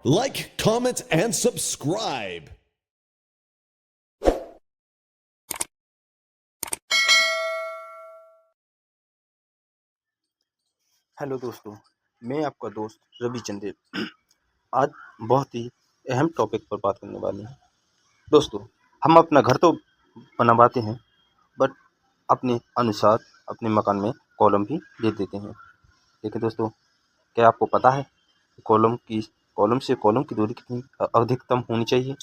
Like, comment, and subscribe. Hello दोस्तों, मैं आपका दोस्त रवि चंदेल। आज बहुत ही अहम टॉपिक पर बात करने वाले हैं। दोस्तों, हम अपना घर तो बनवाते हैं, बट अपने अनुसार अपने मकान में कॉलम भी दे देते हैं। लेकिन दोस्तों, क्या आपको पता है कॉलम से कॉलम की दूरी कितनी अधिकतम होनी चाहिए?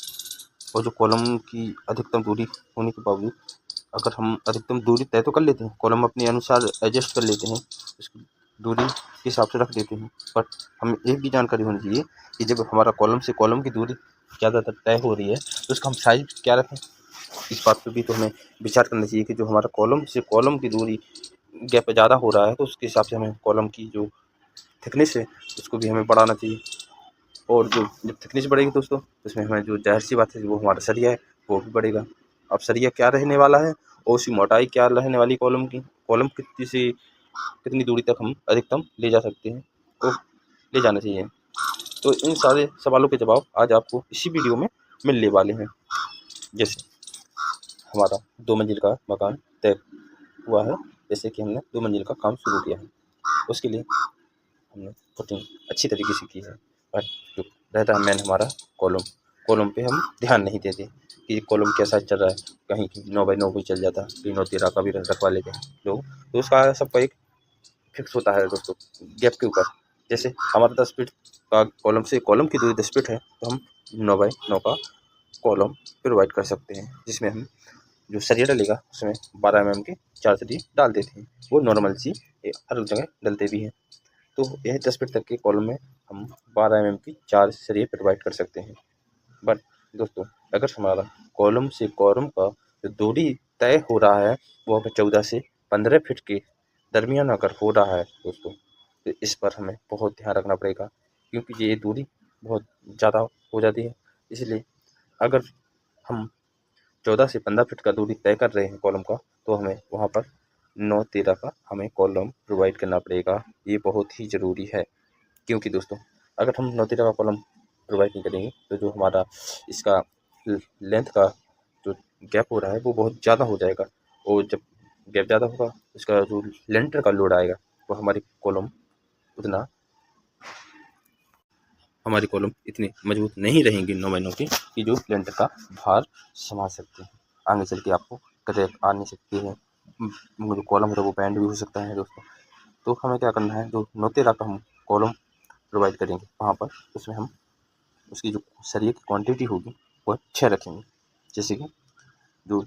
और जो कॉलम की अधिकतम दूरी होने के बावजूद अगर हम अधिकतम दूरी तय तो कर लेते हैं, कॉलम अपने अनुसार एडजस्ट कर लेते हैं, उसकी दूरी के हिसाब से रख देते हैं, बट हमें एक भी जानकारी होनी चाहिए कि जब हमारा कॉलम से कॉलम की दूरी ज़्यादातर तय हो रही है तो उसका हम साइज क्या रखें। इस बात पे भी तो हमें विचार करना चाहिए कि जो हमारा कॉलम से कॉलम की दूरी गैप ज़्यादा हो रहा है तो उसके हिसाब से हमें कॉलम की जो थिकनेस है उसको भी हमें बढ़ाना चाहिए। और जो जब थिकनेस बढ़ेगी दोस्तों, उसमें हमें जो ज़ाहिर सी बात है वो हमारा सरिया है वो भी बढ़ेगा। अब सरिया क्या रहने वाला है और उसकी मोटाई क्या रहने वाली कॉलम की, कॉलम कितनी दूरी तक हम अधिकतम ले जा सकते हैं और ले जाना चाहिए। तो इन सारे सवालों के जवाब आज आपको इसी वीडियो में मिलने वाले हैं। जैसे हमारा 2 मंजिल का मकान तय हुआ है, जैसे कि हमने 2 मंजिल का काम शुरू किया है, उसके लिए हमने फुटिंग अच्छी तरीके से की है। बट जो रहता है मेन हमारा कॉलम पे हम ध्यान नहीं देते कि कॉलम कैसा चल रहा है। कहीं 9x9 भी चल जाता है, 3 और 13 का भी रखवा लेते हैं लोग, तो उसका सबका एक फिक्स होता है दोस्तों गैप के ऊपर। जैसे हमारा 10 फीट का कॉलम से कॉलम की दूरी 10 फीट है, तो हम 9x9 का कॉलम प्रोवाइड कर सकते हैं, जिसमें हम जो सरिया डलेगा उसमें 12 mm के 4 सरिये डाल देते हैं। वो नॉर्मल सी हर जगह डलते भी हैं। तो यह 10 फीट तक के कॉलम में हम 12 mm की 4 सरिये प्रोवाइड कर सकते हैं। बट दोस्तों, अगर हमारा कॉलम से कॉलम का जो दूरी तय हो रहा है वो अगर 14 से 15 फीट के दरमियान अगर हो रहा है दोस्तों, तो इस पर हमें बहुत ध्यान रखना पड़ेगा, क्योंकि ये दूरी बहुत ज़्यादा हो जाती है। इसलिए अगर हम 14 से 15 फीट का दूरी तय कर रहे हैं कॉलम का, तो हमें वहाँ पर 9-13 का हमें कॉलम प्रोवाइड करना पड़ेगा। ये बहुत ही ज़रूरी है, क्योंकि दोस्तों अगर हम 9-13 का कॉलम प्रोवाइड नहीं करेंगे तो जो हमारा इसका लेंथ का जो गैप हो रहा है वो बहुत ज़्यादा हो जाएगा, और जब गैप ज़्यादा होगा उसका जो लेंटर का लोड आएगा वो हमारी कॉलम इतनी मजबूत नहीं रहेंगी 9x9 की कि जो लेंटर का भार संभाल सकते हैं। आगे चल के आपको क्रैक आ नहीं सकती है, जो कॉलम होता है वो बैंड भी हो सकता है दोस्तों। तो हमें क्या करना है, जो 9-13 का हम कॉलम प्रोवाइड करेंगे वहाँ पर उसमें हम उसकी जो सरिये की क्वांटिटी होगी वो 6 रखेंगे। जैसे कि जो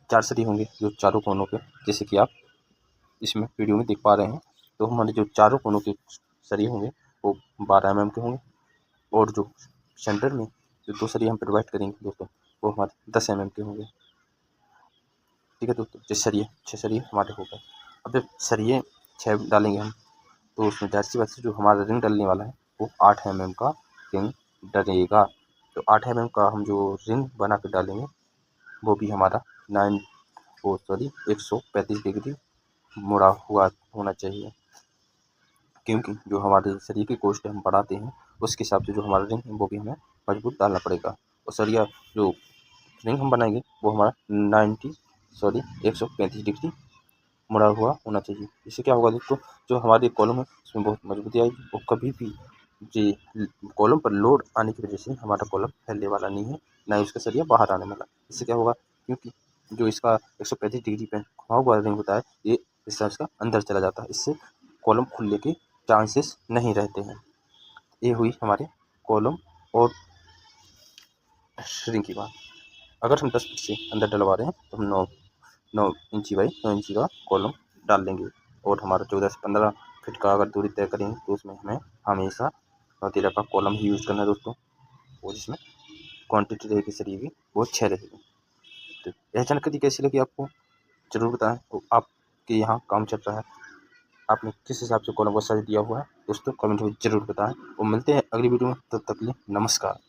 4 सरिये होंगे जो चारों कोनों पे, जैसे कि आप इसमें वीडियो में देख पा रहे हैं, तो हमारे जो चारों कोनों के सरिये होंगे वो 12 mm के होंगे, और जो सेंटर में जो 2 सरिये हम प्रोवाइड करेंगे दोस्तों वो हमारे 10 mm के होंगे। ठीक है दोस्तों, जो 6 सरिये हमारे हो गए। अब जब सरिये 6 डालेंगे हम, तो उसमें ज़ाहिर सी बात है जो हमारा रिंग डलने वाला है वो 8 mm का रिंग डलेगा। तो 8 mm का हम जो रिंग बना के डालेंगे वो भी हमारा 135 डिग्री मुड़ा हुआ होना चाहिए, क्योंकि जो हमारे सरिये की कोष्ठ हम बढ़ाते हैं उसके हिसाब से जो हमारा रिंग है वो भी हमें मजबूत डालना पड़ेगा। और सरिया जो रिंग हम बनाएंगे वो हमारा 135 डिग्री मुड़ा हुआ होना चाहिए। इससे क्या होगा दोस्तों, जो हमारी कॉलम है उसमें बहुत मजबूती आएगी, और कभी भी जी कॉलम पर लोड आने की वजह से हमारा कॉलम फैलने वाला नहीं है, ना ही उसका सरिया बाहर आने वाला। इससे क्या होगा, क्योंकि जो इसका 135 डिग्री पे घुमा हुआ रिंग होता है ये इसका अंदर चला जाता है, इससे कॉलम खुलने के चांसेस नहीं रहते हैं। ये हुई हमारे कॉलम और रिंग की बात। अगर हम 10 फीट से अंदर डलवा रहे हैं तो हम 9 इंची बाई 9 इंची का कॉलम डाल देंगे, और हमारा 14 से 15 फीट का अगर दूरी तय करेंगे तो उसमें हमें हमेशा 9-13 का कॉलम ही यूज़ करना है दोस्तों, और जिसमें क्वांटिटी रहेगी सरिये की वो 6 रहेगी। तो यह जानकारी कैसी लगी आपको ज़रूर बताएं, तो आपके यहाँ काम चल रहा है, आपने किस हिसाब से कॉलम का साइज दिया हुआ है दोस्तों कमेंट में ज़रूर बताएं, और मिलते हैं अगली वीडियो में। तब तक के लिए नमस्कार।